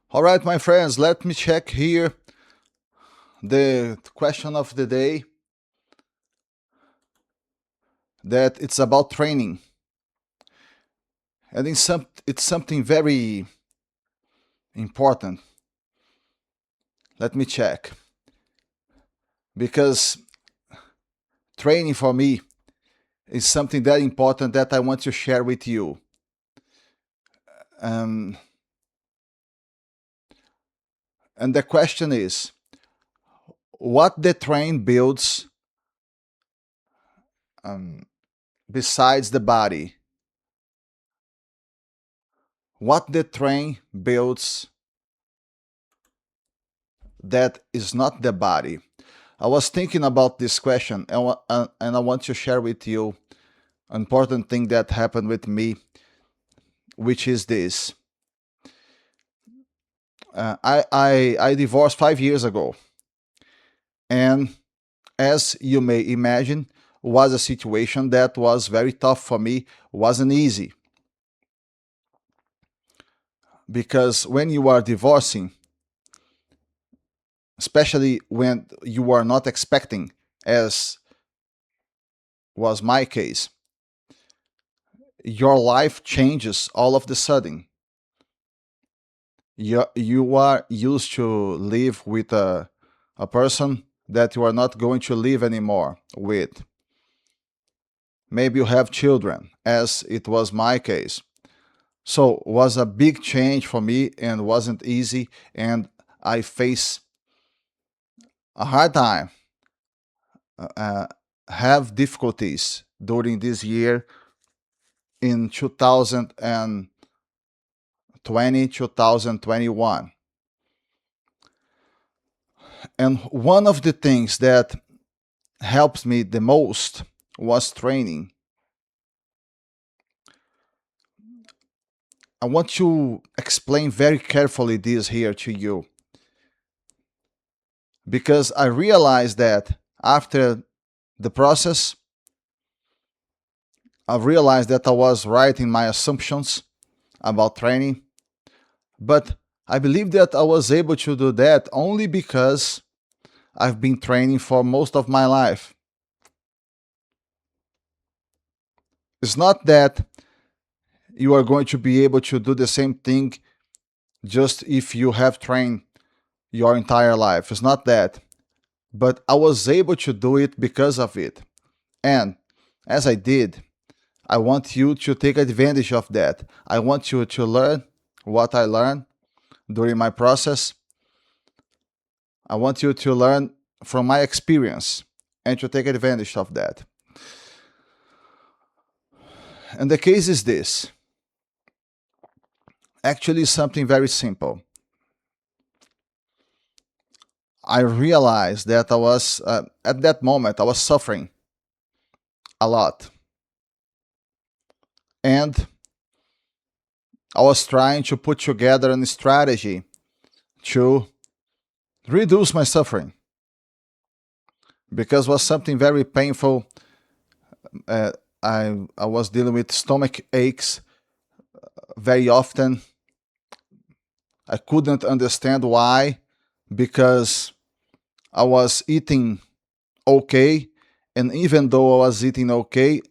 All right, my friends, let me check here the question of the day that it's about training. And it's something very important. Let me check. Because training for me is something that important that I want to share with you. Um, and the question is what the train builds um, besides the body? What the train builds that is not the body? I was thinking about this question, and I want to share with you an important thing that happened with me, which is this. I divorced 5 years ago, and as you may imagine, was a situation that was very tough for me. Wasn't easy because when you are divorcing, especially when you are not expecting, as was my case, your life changes all of the sudden. You are used to live with a person that you are not going to live anymore with. Maybe you have children, as it was my case. So was a big change for me and wasn't easy, and I faced a hard time, uh, have difficulties during this year in 2020, 2021. And one of the things that helped me the most was training. I want to explain very carefully this here to you because I realized that after the process, I realized that I was right in my assumptions about training, but I believe that I was able to do that only because I've been training for most of my life. It's not that you are going to be able to do the same thing just if you have trained your entire life. It's not that. But I was able to do it because of it. And as I did, I want you to take advantage of that. I want you to learn what I learned during my process. I want you to learn from my experience and to take advantage of that. And the case is this, actually, something very simple. I realized that at that moment, I was suffering a lot. And I was trying to put together a strategy to reduce my suffering because it was something very painful. Uh, I was dealing with stomach aches very often. I couldn't understand why, because I was eating okay, and even though I was eating okay,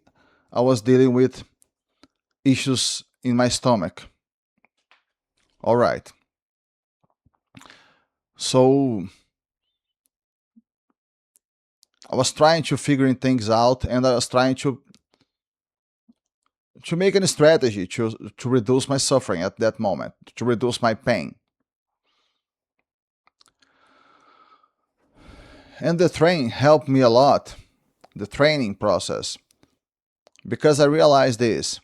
I was dealing with issues in my stomach. All right. So I was trying to figuring things out, and I was trying to make a strategy to reduce my suffering at that moment, to reduce my pain. And the training helped me a lot, the training process, because I realized this.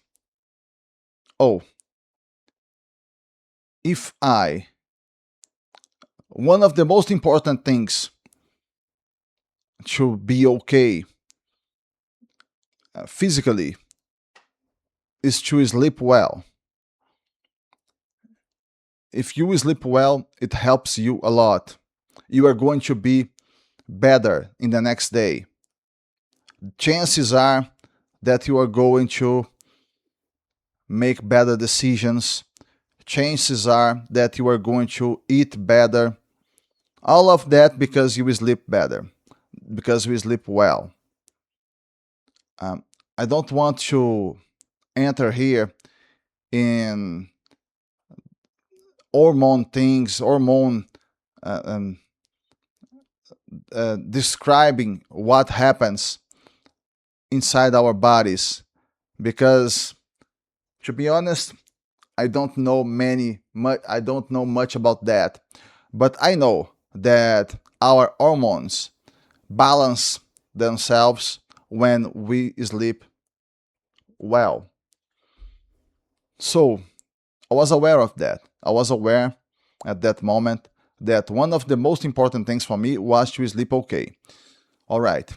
Oh, if one of the most important things to be okay physically is to sleep well. If you sleep well, it helps you a lot. You are going to be better in the next day. Chances are that you are going to make better decisions, chances are that you are going to eat better. All of that because you sleep better, because you sleep well. Um, I don't want to enter here in hormone things, hormone uh, um, describing what happens inside our bodies, because to be honest, I don't know much about that, but I know that our hormones balance themselves when we sleep well. So I was aware of that. I was aware at that moment that one of the most important things for me was to sleep okay. All right.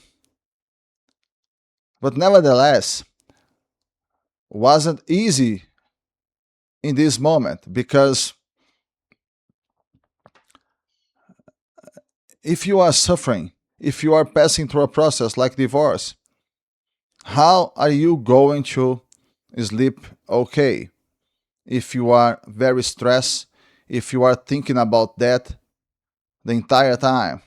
But nevertheless, wasn't easy in this moment, because if you are suffering, if you are passing through a process like divorce, how are you going to sleep okay if you are very stressed, if you are thinking about that the entire time?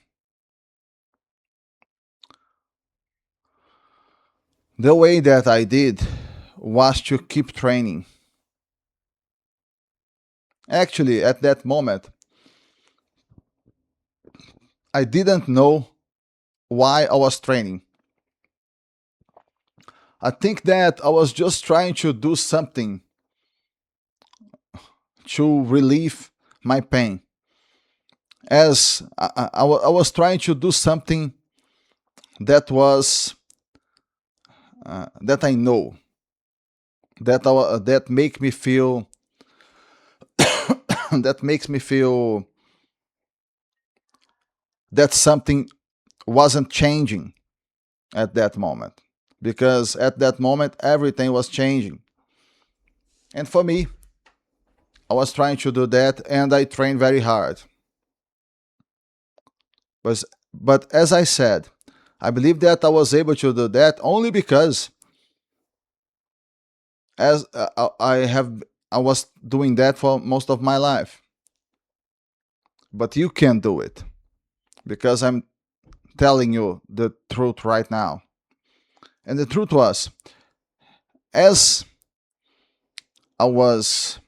The way that I did was to keep training. Actually, at that moment, I didn't know why I was training. I think that I was just trying to do something to relieve my pain. As I was trying to do something that was that I know that make me feel that makes me feel that something wasn't changing at that moment, because at that moment everything was changing. And for me, I was trying to do that, and I trained very hard. But as I said, I believe that I was able to do that only because as I was doing that for most of my life. But you can do it, because I'm telling you the truth right now. And the truth was, as I was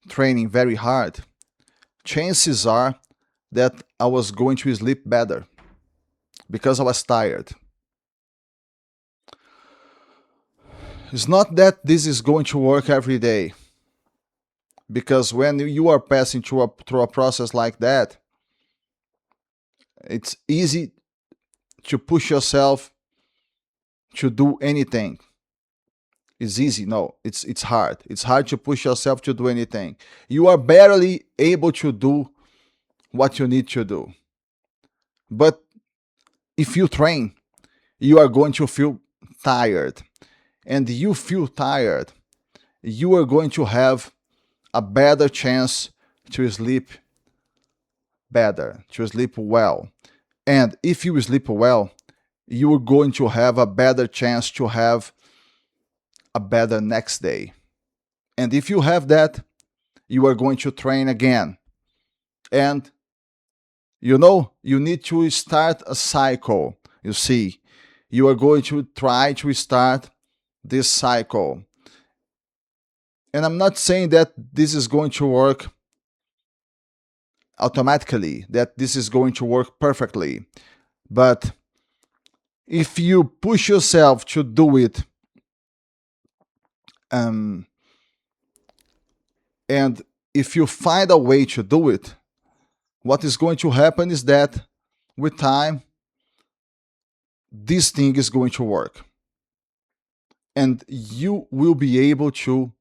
training very hard, chances are that I was going to sleep better because I was tired. It's not that this is going to work every day, because when you are passing through a process like that, it's easy to push yourself to do anything. It's easy. No, it's hard. It's hard to push yourself to do anything. You are barely able to do what you need to do. But if you train, you are going to feel tired. And you feel tired, you are going to have a better chance to sleep better, to sleep well. And if you sleep well, you are going to have a better chance to have a better next day. And if you have that, you are going to train again. And you need to start a cycle. You see, you are going to try to start this cycle. And I'm not saying that this is going to work automatically, that this is going to work perfectly. But if you push yourself to do it, um, and if you find a way to do it, what is going to happen is that with time, this thing is going to work. And you will be able to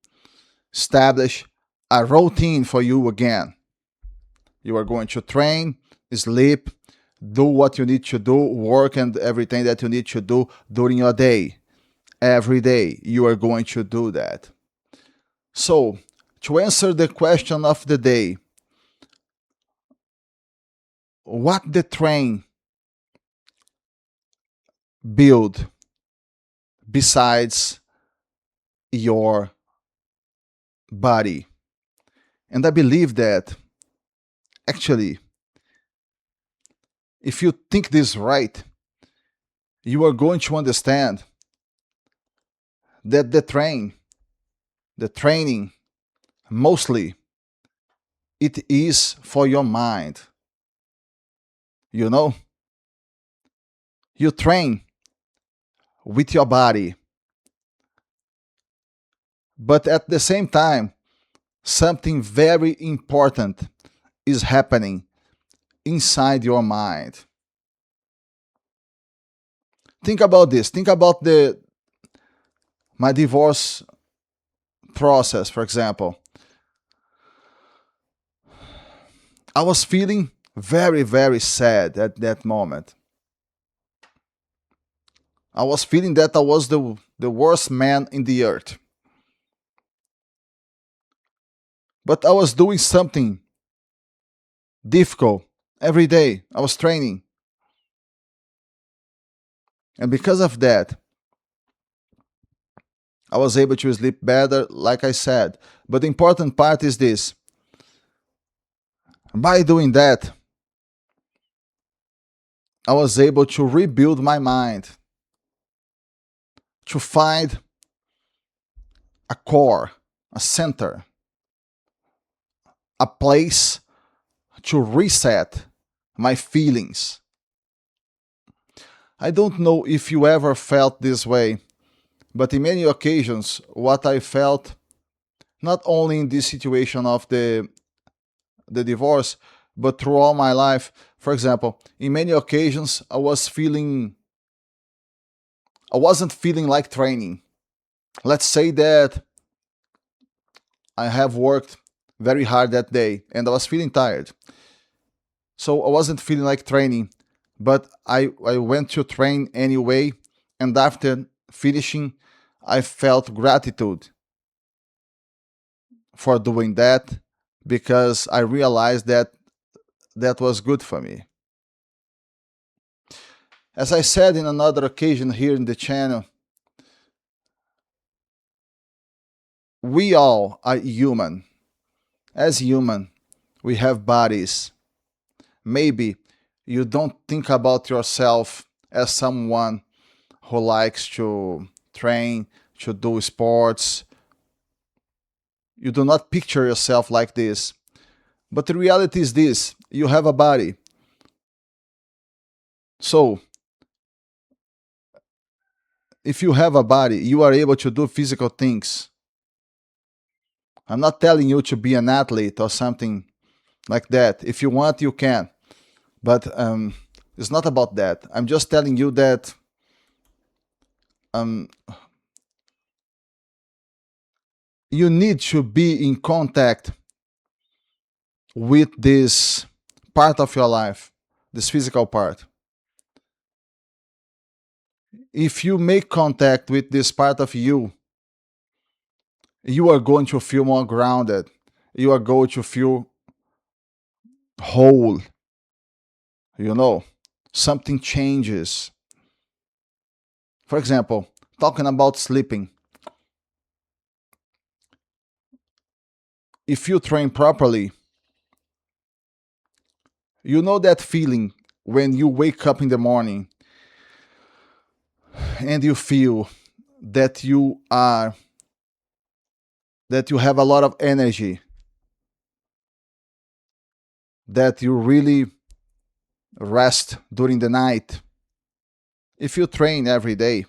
establish a routine for you again. You are going to train, sleep, do what you need to do, work, and everything that you need to do during your day. Every day, you are going to do that. So, to answer the question of the day, what the train build besides your body? And I believe that actually, if you think this right, you are going to understand that the training, mostly, it is for your mind. You know, you train with your body, but at the same time, something very important is happening inside your mind. Think about this. Think about the my divorce process, for example. I was feeling very, very sad at that moment. I was feeling that I was the worst man in the earth. But I was doing something difficult every day. I was training. And because of that, I was able to sleep better, like I said. But the important part is this: by doing that, I was able to rebuild my mind, to find a core, a center, a place to reset my feelings. I don't know if you ever felt this way, but in many occasions, what I felt, not only in this situation of the divorce, but through all my life, for example, in many occasions, I wasn't feeling like training. Let's say that I have worked very hard that day and I was feeling tired. So I wasn't feeling like training, but I went to train anyway. And after finishing, I felt gratitude for doing that because I realized that that was good for me. As I said in another occasion here in the channel, we all are human. As human, we have bodies. Maybe you don't think about yourself as someone who likes to train, to do sports. You do not picture yourself like this. But the reality is this: you have a body. So, if you have a body, you are able to do physical things. I'm not telling you to be an athlete or something like that. If you want, you can. But it's not about that. I'm just telling you that um, you need to be in contact with this part of your life, this physical part. If you make contact with this part of you, you are going to feel more grounded. You are going to feel whole. You know, something changes. For example, talking about sleeping. If you train properly, you know that feeling when you wake up in the morning and you feel that you have a lot of energy, that you really rest during the night. If you train every day,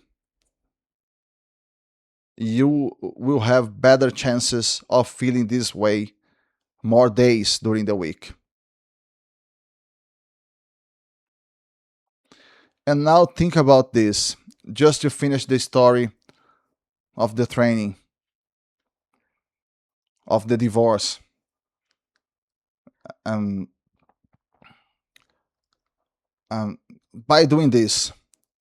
you will have better chances of feeling this way more days during the week. And now think about this, just to finish the story of the training, of the divorce. Um, um, by doing this,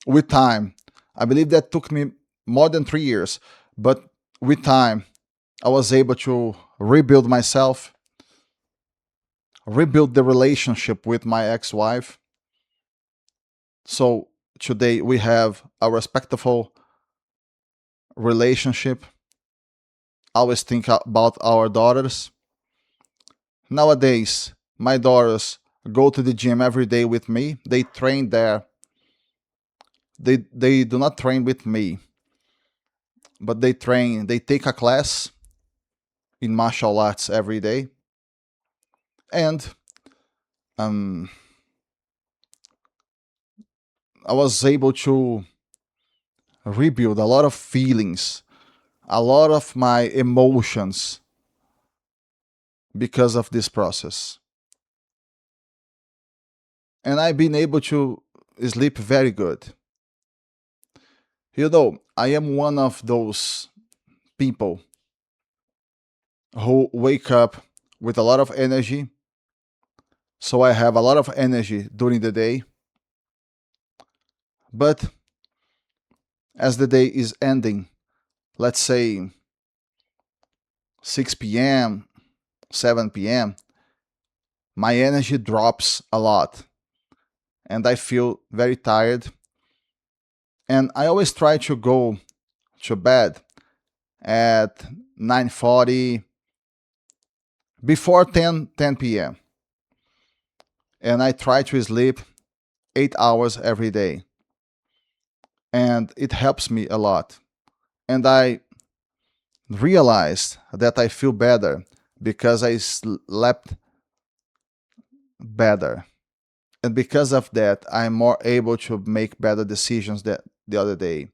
with time, I believe that took me more than 3 years, but with time, I was able to rebuild myself, rebuild the relationship with my ex wife. So today we have a respectful relationship. Always think about our daughters. Nowadays, my daughters go to the gym every day with me. They train there. They do not train with me, but they take a class in martial arts every day. And um, I was able to rebuild a lot of feelings, a lot of my emotions because of this process. And I've been able to sleep very good. I am one of those people who wake up with a lot of energy. So I have a lot of energy during the day. But as the day is ending, let's say 6 p.m., 7 p.m., my energy drops a lot and I feel very tired. And I always try to go to bed at 9:40, before 10 p.m. And I try to sleep 8 hours every day. And it helps me a lot. And I realized that I feel better because I slept better. And because of that, I'm more able to make better decisions that the other day.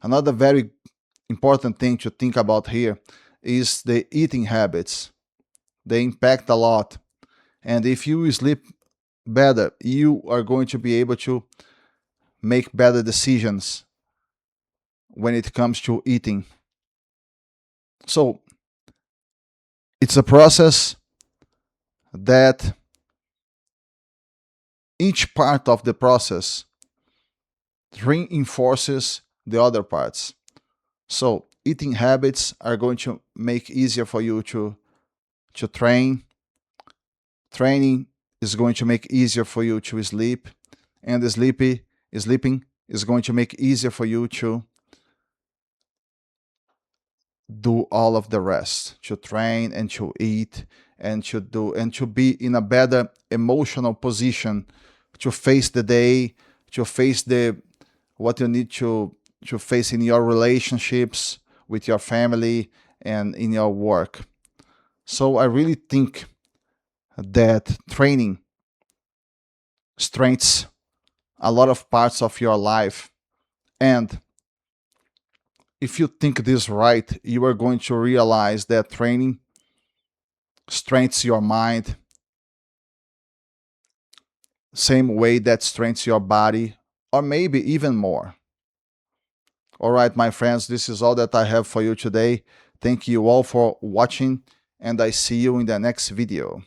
Another very important thing to think about here is the eating habits. They impact a lot. And if you sleep better, you are going to be able to make better decisions when it comes to eating. So it's a process that each part of the process reinforces the other parts. So eating habits are going to make easier for you to train. Training is going to make easier for you to sleep, and sleeping is going to make easier for you to do all of the rest, to train and to eat and to be in a better emotional position to face the day, to face the what you need to face in your relationships with your family and in your work. So I really think that training strengthens a lot of parts of your life. And if you think this right, you are going to realize that training strengthens your mind, same way that strengthens your body, or maybe even more. All right, my friends, this is all that I have for you today. Thank you all for watching, and I see you in the next video.